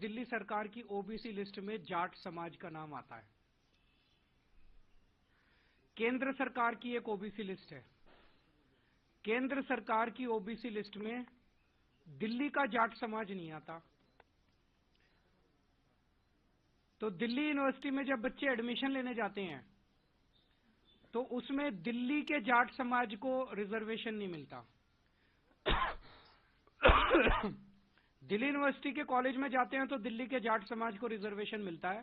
दिल्ली सरकार की OBC list में जाट समाज का नाम आता है। केंद्र सरकार की एक ओबीसी लिस्ट है। केंद्र सरकार की ओबीसी लिस्ट में दिल्ली का जाट समाज नहीं आता। तो दिल्ली यूनिवर्सिटी में जब बच्चे एडमिशन लेने जाते हैं तो उसमें दिल्ली के जाट समाज को रिजर्वेशन नहीं मिलता। दिल्ली यूनिवर्सिटी के कॉलेज में जाते हैं तो दिल्ली के जाट समाज को रिजर्वेशन मिलता है।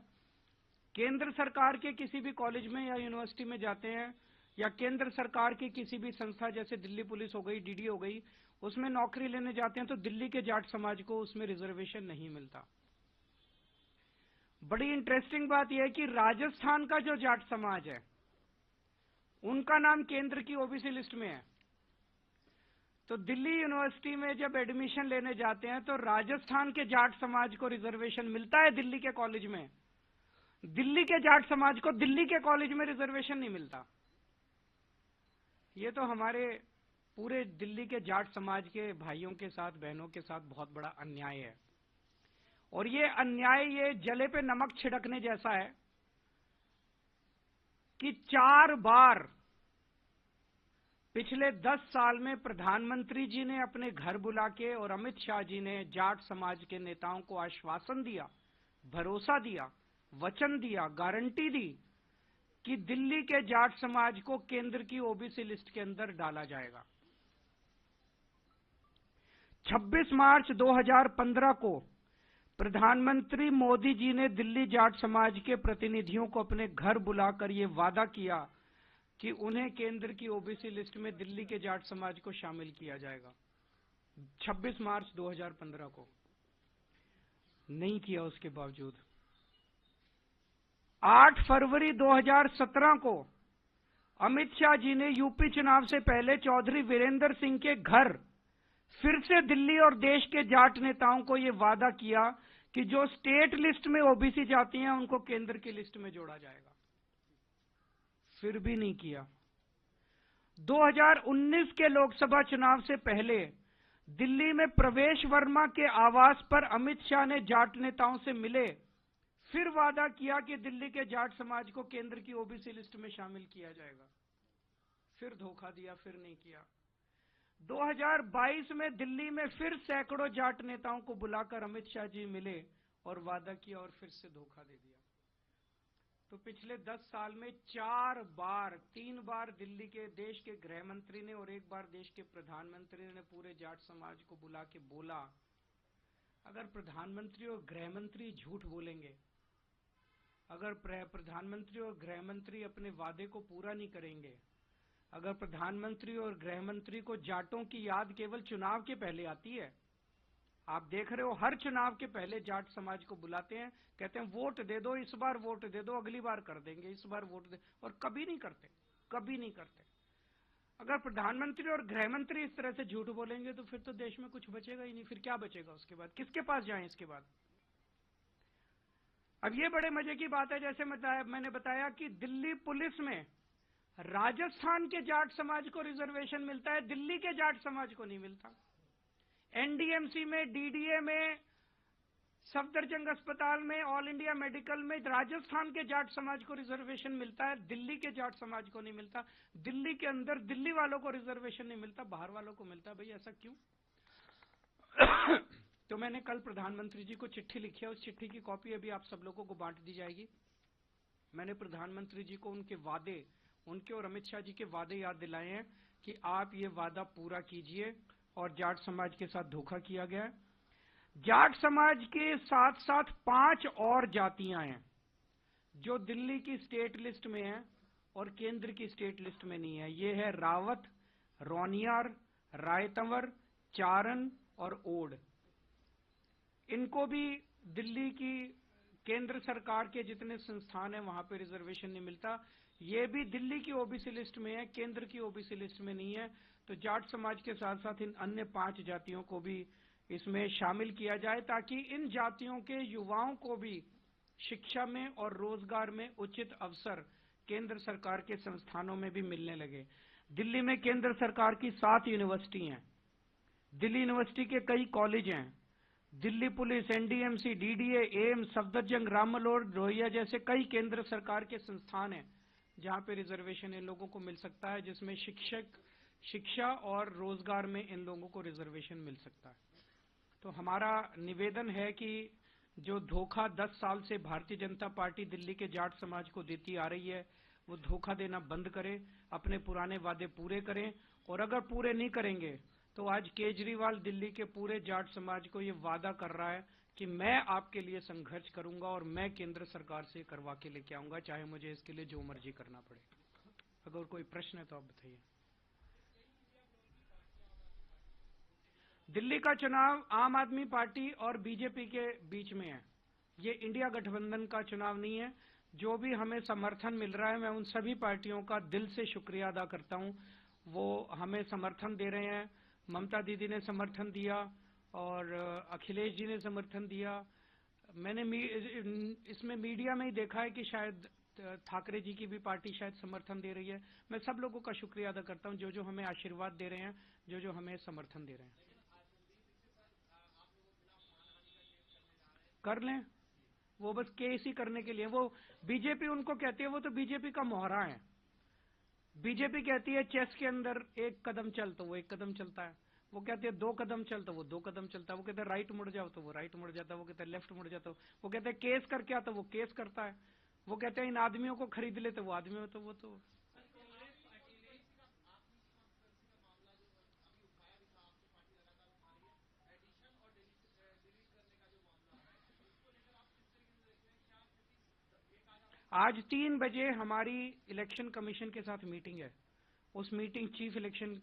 केंद्र सरकार के किसी भी कॉलेज में या यूनिवर्सिटी में जाते हैं या केंद्र सरकार की किसी भी संस्था जैसे दिल्ली पुलिस हो गई, डीडी हो गई, उसमें नौकरी लेने जाते हैं तो दिल्ली के जाट समाज को उसमें रिजर्वेशन नहीं मिलता। बड़ी इंटरेस्टिंग बात यह है कि राजस्थान का जो जाट समाज है उनका नाम केंद्र की ओबीसी लिस्ट में है। तो दिल्ली यूनिवर्सिटी में जब एडमिशन लेने जाते हैं तो राजस्थान के जाट समाज को रिजर्वेशन मिलता है दिल्ली के कॉलेज में। दिल्ली के जाट समाज को दिल्ली के कॉलेज में रिजर्वेशन नहीं मिलता। ये तो हमारे पूरे दिल्ली के जाट समाज के भाइयों के साथ, बहनों के साथ बहुत बड़ा अन्याय है। और ये अन्याय ये जले पे नमक छिड़कने जैसा है कि 4 बार पिछले 10 साल में प्रधानमंत्री जी ने अपने घर बुला के और अमित शाह जी ने जाट समाज के नेताओं को आश्वासन दिया, भरोसा दिया, वचन दिया, गारंटी दी कि दिल्ली के जाट समाज को केंद्र की ओबीसी लिस्ट के अंदर डाला जाएगा। 26 मार्च 2015 को प्रधानमंत्री मोदी जी ने दिल्ली जाट समाज के प्रतिनिधियों को अपने घर बुलाकर ये वादा किया कि उन्हें केंद्र की ओबीसी लिस्ट में दिल्ली के जाट समाज को शामिल किया जाएगा। 26 मार्च 2015 को नहीं किया। उसके बावजूद 8 फरवरी 2017 को अमित शाह जी ने यूपी चुनाव से पहले चौधरी वीरेंद्र सिंह के घर फिर से दिल्ली और देश के जाट नेताओं को यह वादा किया कि जो स्टेट लिस्ट में ओबीसी जाती हैं उनको केंद्र की लिस्ट में जोड़ा जाएगा। फिर भी नहीं किया। 2019 के लोकसभा चुनाव से पहले दिल्ली में प्रवेश वर्मा के आवास पर अमित शाह ने जाट नेताओं से मिले, फिर वादा किया कि दिल्ली के जाट समाज को केंद्र की ओबीसी लिस्ट में शामिल किया जाएगा। फिर धोखा दिया, फिर नहीं किया। 2022 में दिल्ली में फिर सैकड़ों जाट नेताओं को बुलाकर अमित शाह जी मिले और वादा किया और फिर से धोखा दे दिया। तो पिछले 10 साल में 4 बार, 3 बार दिल्ली के देश के गृह मंत्री ने और 1 बार देश के प्रधानमंत्री ने पूरे जाट समाज को बुला के बोला, अगर प्रधानमंत्री और गृह मंत्री झूठ बोलेंगे, अगर प्रधानमंत्री और गृह मंत्री अपने वादे को पूरा नहीं करेंगे, अगर प्रधानमंत्री और गृह मंत्री को जाटों की याद केवल चुनाव के पहले आती है, आप देख रहे हो हर चुनाव के पहले जाट समाज को बुलाते हैं, कहते हैं वोट दे दो, इस बार वोट दे दो, अगली बार कर देंगे, इस बार वोट दे, और कभी नहीं करते, कभी नहीं करते। अगर प्रधानमंत्री और गृह मंत्री इस तरह से झूठ बोलेंगे तो फिर तो देश में कुछ बचेगा ही नहीं। फिर क्या बचेगा उसके बाद? किसके पास जाएं इसके बाद? अब ये बड़े मजे की बात है, जैसे मैंने बताया कि दिल्ली पुलिस में राजस्थान के जाट समाज को रिजर्वेशन मिलता है, दिल्ली के जाट समाज को नहीं मिलता। एनडीएमसी में, डीडीए में, सफदरजंग अस्पताल में, ऑल इंडिया मेडिकल में राजस्थान के जाट समाज को रिजर्वेशन मिलता है, दिल्ली के जाट समाज को नहीं मिलता। दिल्ली के अंदर दिल्ली वालों को रिजर्वेशन नहीं मिलता, बाहर वालों को मिलता है। भाई ऐसा क्यों? तो मैंने कल प्रधानमंत्री जी को चिट्ठी लिखी है, उस चिट्ठी की कॉपी अभी आप सब लोगों को बांट दी जाएगी। मैंने प्रधानमंत्री जी को उनके वादे, उनके और अमित शाह जी के वादे याद दिलाए हैं कि आप ये वादा पूरा कीजिए, और जाट समाज के साथ धोखा किया गया है। जाट समाज के साथ साथ 5 और जातियां हैं जो दिल्ली की स्टेट लिस्ट में हैं और केंद्र की स्टेट लिस्ट में नहीं है। ये है रावत, रोनियार, रायतंवर, चारण और ओड। इनको भी दिल्ली की केंद्र सरकार के जितने संस्थान हैं वहां पे रिजर्वेशन नहीं मिलता। ये भी दिल्ली की ओबीसी लिस्ट में है, केंद्र की ओबीसी लिस्ट में नहीं है। तो जाट समाज के साथ साथ इन अन्य 5 जातियों को भी इसमें शामिल किया जाए ताकि इन जातियों के युवाओं को भी शिक्षा में और रोजगार में उचित अवसर केंद्र सरकार के संस्थानों में भी मिलने लगे। दिल्ली में केंद्र सरकार की 7 यूनिवर्सिटी हैं, दिल्ली यूनिवर्सिटी के कई कॉलेज हैं, Delhi police, NDMC, DDA, AIIMS, Safdarjung, Ram Manohar Lohia जैसे कई केंद्र सरकार के संस्थान हैं जहां पे रिजर्वेशन इन लोगों को मिल सकता है, जिसमें शिक्षा और रोजगार में इन लोगों को रिजर्वेशन मिल सकता है। तो हमारा निवेदन है कि जो धोखा 10 साल से भारतीय जनता पार्टी दिल्ली के जाट समाज को देती आ रही है, वो धोखा देना बंद करें, अपने पुराने वादे पूरे करें, और अगर पूरे नहीं करेंगे तो आज केजरीवाल दिल्ली के पूरे जाट समाज को ये वादा कर रहा है कि मैं आपके लिए संघर्ष करूंगा और मैं केंद्र सरकार से करवा के लेके आऊंगा, चाहे मुझे इसके लिए जो मर्जी करना पड़े। अगर कोई प्रश्न है तो आप बताइए। दिल्ली का चुनाव आम आदमी पार्टी और बीजेपी के बीच में है, ये इंडिया गठबंधन का चुनाव नहीं है। जो भी हमें समर्थन मिल रहा है, मैं उन सभी पार्टियों का दिल से शुक्रिया अदा करता हूं। वो हमें समर्थन दे रहे हैं। ममता दीदी ने समर्थन दिया और अखिलेश जी ने समर्थन दिया। मैंने इसमें मीडिया में ही देखा है कि शायद ठाकरे जी की भी पार्टी शायद समर्थन दे रही है। मैं सब लोगों का शुक्रिया अदा करता हूं, जो जो हमें आशीर्वाद दे रहे हैं, जो जो हमें समर्थन दे रहे हैं। कर लें, वो बस केस ही करने के लिए। वो बीजेपी उनको कहती है, वो तो बीजेपी का मोहरा है। बीजेपी कहती है चेस के अंदर एक कदम चल तो वो एक कदम चलता है, वो कहते हैं 2 कदम चल तो वो 2 कदम चलता है, वो कहते हैं राइट मुड़ जाओ तो वो राइट मुड़ जाता है, वो कहते हैं लेफ्ट मुड़ जाता है, वो कहते हैं केस कर क्या तो वो केस करता है, वो कहते हैं इन आदमियों को खरीद ले तो वो आदमियों तो वो तो। आज 3 बजे हमारी इलेक्शन कमीशन के साथ मीटिंग है। उस meeting chief election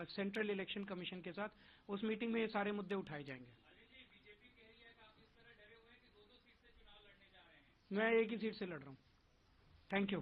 central election commission के साथ, उस मीटिंग में ये सारे मुद्दे उठाए जाएंगे। मैं एक ही सीट से लड़ रहा हूं। Thank you.